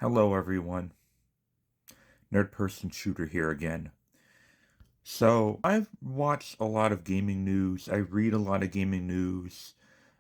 Hello everyone, Nerd Person Shooter here again. So, I've watched a lot of gaming news, I read a lot of gaming news.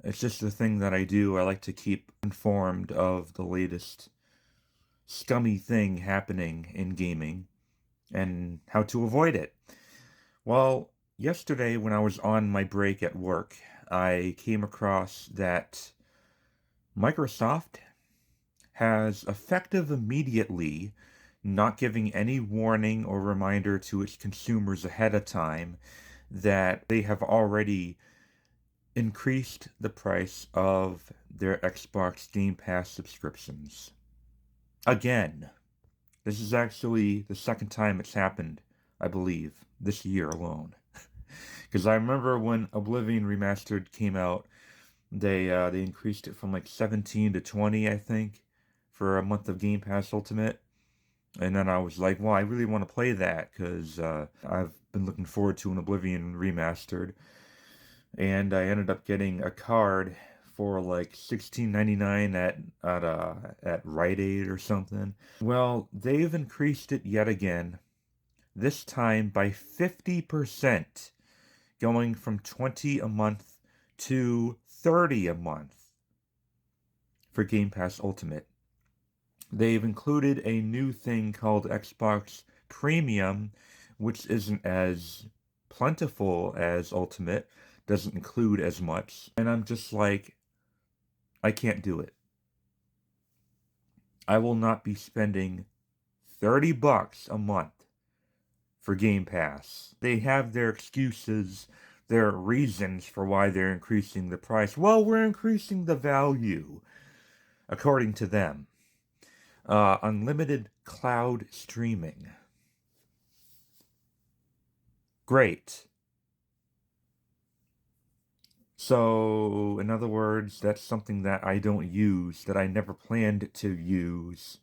It's just a thing that I do. I like to keep informed of the latest scummy thing happening in gaming and how to avoid it. Well, yesterday when I was on my break at work, I came across that Microsoft has effective immediately, not giving any warning or reminder to its consumers ahead of time, that they have already increased the price of their Xbox Game Pass subscriptions. Again, this is actually the second time it's happened, I believe, this year alone. Because I remember when Oblivion Remastered came out, they increased it from like 17 to 20, I think, for a month of Game Pass Ultimate. And then I was like, well, I really want to play that because I've been looking forward to an Oblivion Remastered. And I ended up getting a card for like $16.99 at Rite Aid or something. Well, they've increased it yet again, this time by 50%, going from 20 a month to 30 a month for Game Pass Ultimate. They've included a new thing called Xbox Premium, which isn't as plentiful as Ultimate, doesn't include as much. And I'm just like, I can't do it. I will not be spending $30 a month for Game Pass. They have their excuses, their reasons for why they're increasing the price. Well, we're increasing the value, according to them. Unlimited cloud streaming. Great. So, in other words, that's something that I don't use, that I never planned to use.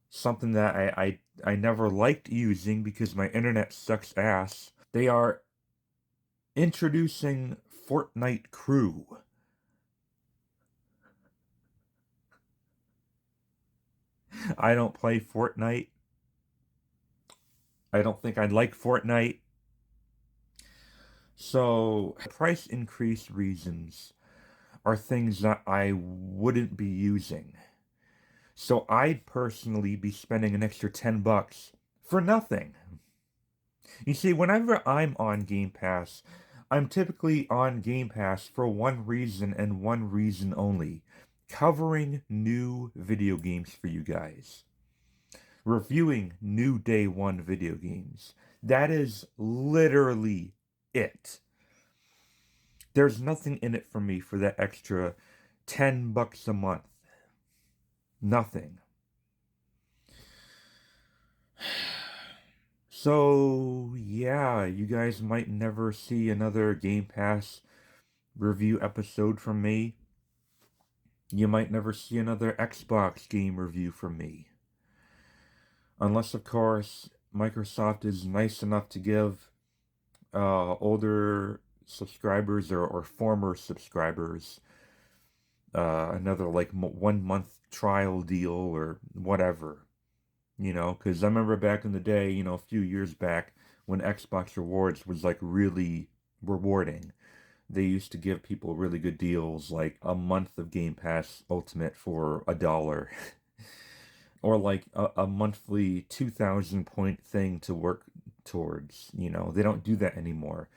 Something that I never liked using because my internet sucks ass. They are introducing Fortnite Crew. I don't play Fortnite. I don't think I'd like Fortnite. So, price increase reasons are things that I wouldn't be using. So I'd personally be spending an extra $10 for nothing. You see, whenever I'm on Game Pass, I'm typically on Game Pass for one reason and one reason only: covering new video games for you guys. Reviewing new day one video games. That is literally it. There's nothing in it for me for that extra $10 a month. Nothing. So, yeah, you guys might never see another Game Pass review episode from me. You might never see another Xbox game review from me. Unless, of course, Microsoft is nice enough to give older subscribers or former subscribers another like 1 month trial deal or whatever. Because I remember back in the day, a few years back, when Xbox Rewards was like really rewarding. They used to give people really good deals, like a month of Game Pass Ultimate for $1. Or like a monthly 2,000 point thing to work towards. They don't do that anymore.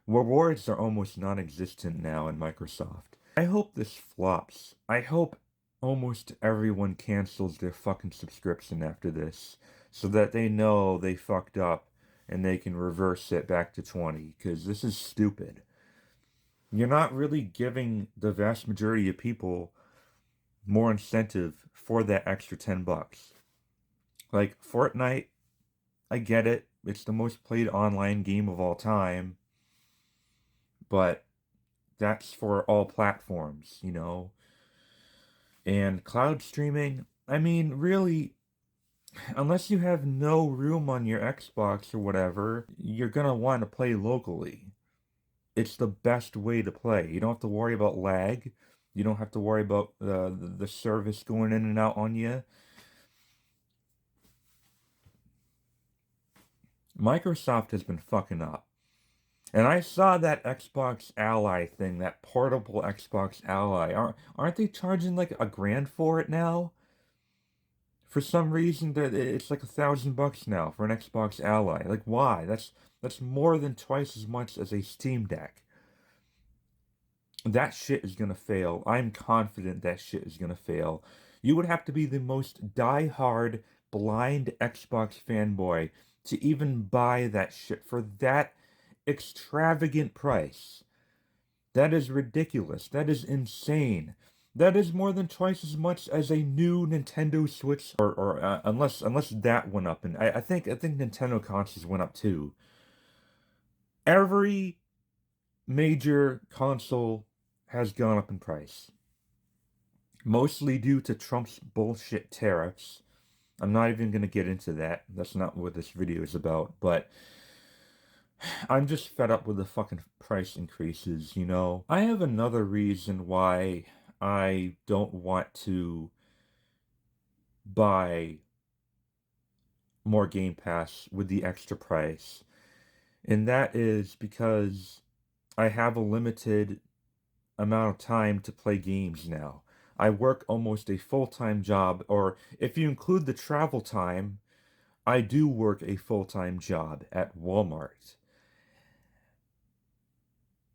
Rewards are almost non-existent now in Microsoft. I hope this flops. I hope almost everyone cancels their fucking subscription after this, so that they know they fucked up and they can reverse it back to 20, because this is stupid. You're not really giving the vast majority of people more incentive for that extra $10. Like Fortnite, I get it. It's the most played online game of all time, but that's for all platforms. And cloud streaming, I mean, really, unless you have no room on your Xbox or whatever, you're gonna want to play locally. It's the best way to play. You don't have to worry about lag. You don't have to worry about the service going in and out on you. Microsoft has been fucking up. And I saw that Xbox Ally thing, that portable Xbox Ally. Aren't they charging like $1,000 for it now? For some reason, that it's like $1,000 now for an Xbox Ally. Like, why? That's more than twice as much as a Steam Deck. That shit is gonna fail. I'm confident that shit is gonna fail. You would have to be the most die-hard, blind Xbox fanboy to even buy that shit for that extravagant price. That is ridiculous. That is insane. That is more than twice as much as a new Nintendo Switch, or unless that went up, and I think Nintendo consoles went up too. Every major console has gone up in price, mostly due to Trump's bullshit tariffs. I'm not even going to get into that. That's not what this video is about, but I'm just fed up with the fucking price increases, you know? I have another reason why I don't want to buy more Game Pass with the extra price, and that is because I have a limited amount of time to play games now. I work almost a full-time job, or if you include the travel time, I do work a full-time job at Walmart.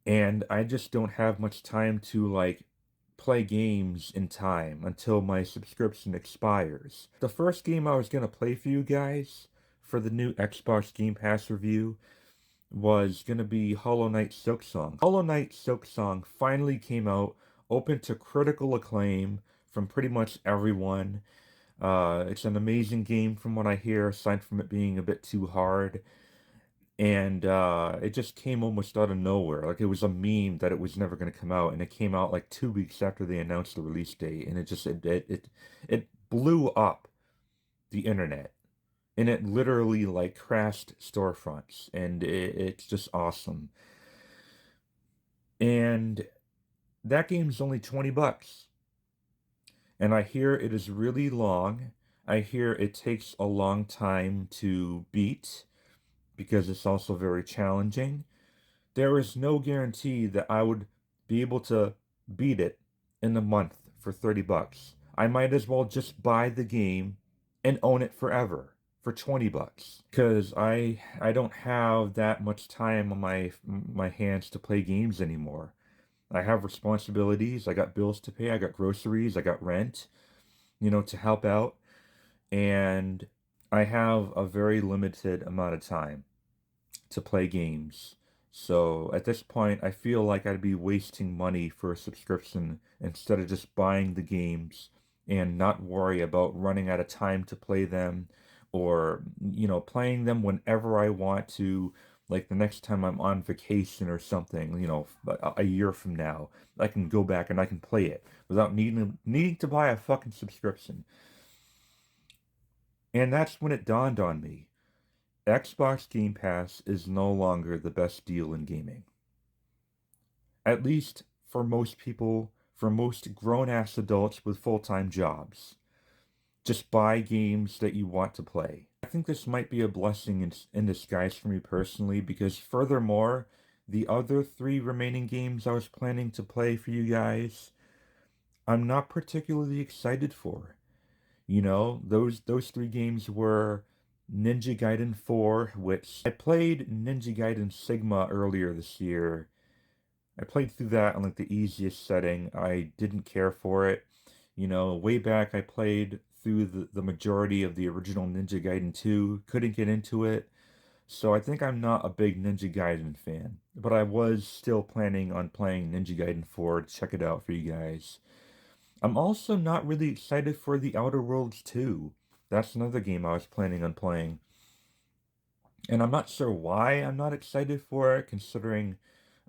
And I just don't have much time to like play games in time until my subscription expires. The first game I was gonna play for you guys for the new Xbox Game Pass review was gonna be Hollow Knight Silksong. Hollow Knight Silksong finally came out, open to critical acclaim from pretty much everyone. It's an amazing game from what I hear, aside from it being a bit too hard. And it just came almost out of nowhere. Like it was a meme that it was never going to come out, and it came out like 2 weeks after they announced the release date, and it blew up the internet, and it literally like crashed storefronts, and it's just awesome. And that game's only $20, and I hear it is really long. I hear it takes a long time to beat because it's also very challenging. There is no guarantee that I would be able to beat it in a month for $30. I might as well just buy the game and own it forever for $20 because I don't have that much time on my hands to play games anymore. I have responsibilities, I got bills to pay, I got groceries, I got rent, to help out, and I have a very limited amount of time to play games. So at this point, I feel like I'd be wasting money for a subscription instead of just buying the games and not worry about running out of time to play them, or, playing them whenever I want to, like the next time I'm on vacation or something, a year from now. I can go back and I can play it without needing to buy a fucking subscription. And that's when it dawned on me. Xbox Game Pass is no longer the best deal in gaming. At least for most people, for most grown-ass adults with full-time jobs. Just buy games that you want to play. I think this might be a blessing in disguise for me personally, because furthermore, the other 3 remaining games I was planning to play for you guys, I'm not particularly excited for. Those 3 games were Ninja Gaiden 4, which I played Ninja Gaiden Sigma earlier this year. I played through that on like the easiest setting. I didn't care for it. Way back I played through the majority of the original Ninja Gaiden 2, couldn't get into it. So I think I'm not a big Ninja Gaiden fan, but I was still planning on playing Ninja Gaiden 4 to check it out for you guys. I'm also not really excited for The Outer Worlds 2. That's another game I was planning on playing. And I'm not sure why I'm not excited for it, considering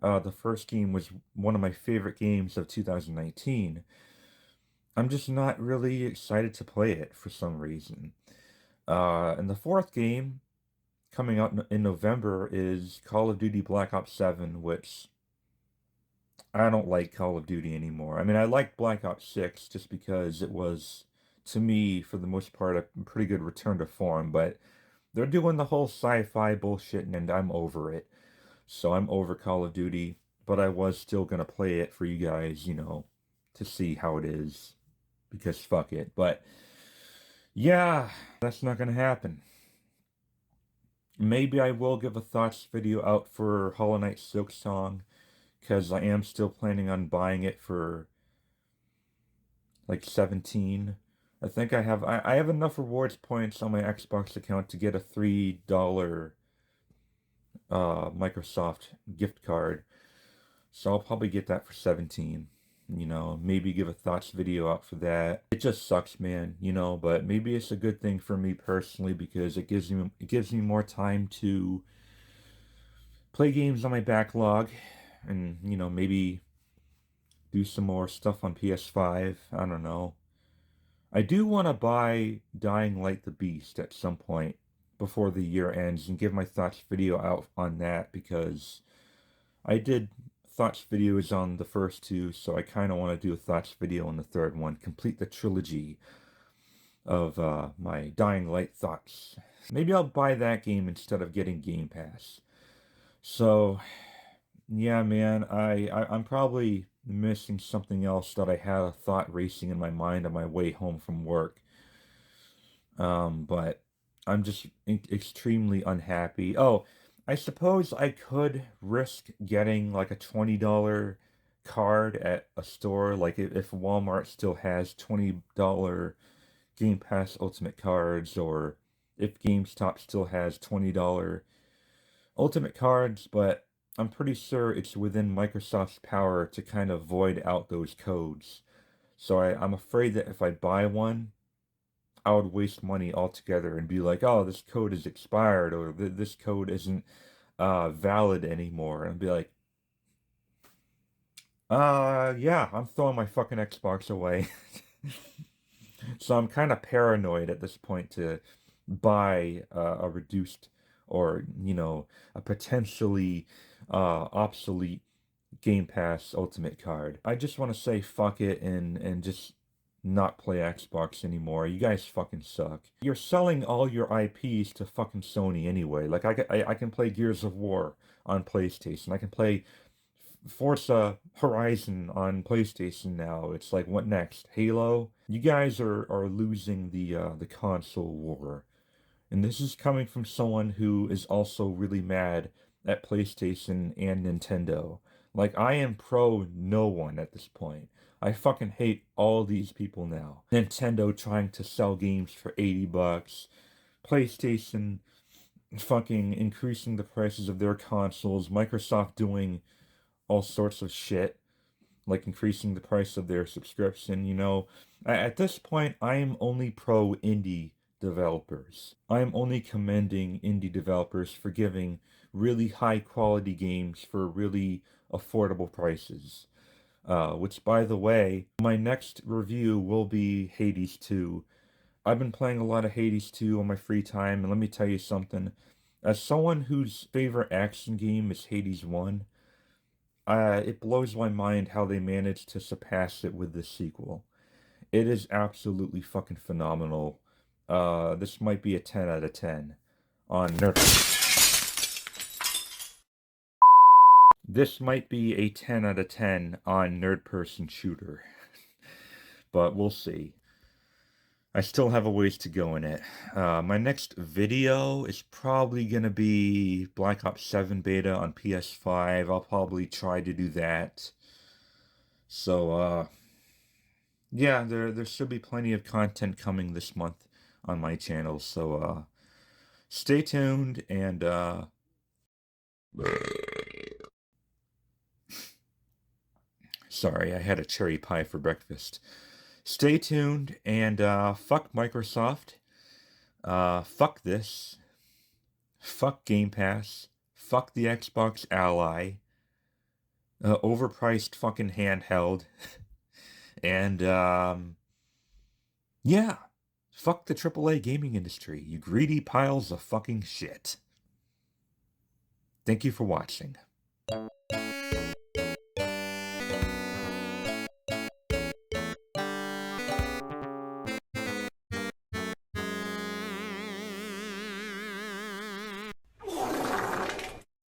the first game was one of my favorite games of 2019. I'm just not really excited to play it for some reason. And the fourth game coming out in November is Call of Duty Black Ops 7, which I don't like Call of Duty anymore. I mean, I liked Black Ops 6 just because it was, to me, for the most part, a pretty good return to form, but They're doing the whole sci-fi bullshit, and I'm over it. So I'm over Call of Duty, but I was still gonna play it for you guys, to see how it is, because fuck it. But yeah, that's not gonna happen. Maybe I will give a thoughts video out for Hollow Knight Silksong, because I am still planning on buying it for like 17. I think I have enough rewards points on my Xbox account to get a $3 Microsoft gift card. So I'll probably get that for 17. Maybe give a thoughts video out for that. It just sucks, man, but maybe it's a good thing for me personally because it gives me more time to play games on my backlog and, maybe do some more stuff on PS5. I don't know. I do want to buy Dying Light the Beast at some point before the year ends and give my thoughts video out on that because I did thoughts videos on the first two, so I kind of want to do a thoughts video on the third one, complete the trilogy of my Dying Light thoughts. Maybe I'll buy that game instead of getting Game Pass. So, yeah, man, I'm probably missing something else that I had a thought racing in my mind on my way home from work. But I'm just extremely unhappy. Oh, I suppose I could risk getting like a $20 card at a store, like if Walmart still has $20 Game Pass Ultimate cards, or if GameStop still has $20 Ultimate cards, but I'm pretty sure it's within Microsoft's power to kind of void out those codes. So I'm afraid that if I buy one, I would waste money altogether and be like, oh, this code is expired or this code isn't valid anymore. And I'd be like, yeah, I'm throwing my fucking Xbox away. So I'm kind of paranoid at this point to buy a reduced or, a potentially obsolete Game Pass Ultimate card. I just want to say fuck it and just not play Xbox anymore. You guys fucking suck. You're selling all your IPs to fucking Sony anyway. Like I can play Gears of War on PlayStation. I can play Forza Horizon on PlayStation now. It's like, what next? Halo? You guys are losing the console war. And this is coming from someone who is also really mad at PlayStation and Nintendo. Like, I am pro no one at this point. I fucking hate all these people now. Nintendo trying to sell games for $80. PlayStation fucking increasing the prices of their consoles. Microsoft doing all sorts of shit, like increasing the price of their subscription. At this point, I am only pro indie developers. I am only commending indie developers for giving really high quality games for really affordable prices. Which, by the way, my next review will be Hades 2. I've been playing a lot of Hades 2 on my free time, and let me tell you something. As someone whose favorite action game is Hades 1, it blows my mind how they managed to surpass it with this sequel. It is absolutely fucking phenomenal. This might be a 10 out of 10 on Nerd. This might be a 10 out of 10 on Nerd Person Shooter, but we'll see. I still have a ways to go in it. My next video is probably gonna be Black Ops 7 beta on PS5. I'll probably try to do that. So, yeah, there should be plenty of content coming this month on my channel. So, stay tuned and, sorry, I had a cherry pie for breakfast. Stay tuned and, fuck Microsoft. Fuck this. Fuck Game Pass. Fuck the Xbox Ally. Overpriced fucking handheld. And, yeah. Fuck the AAA gaming industry, you greedy piles of fucking shit. Thank you for watching.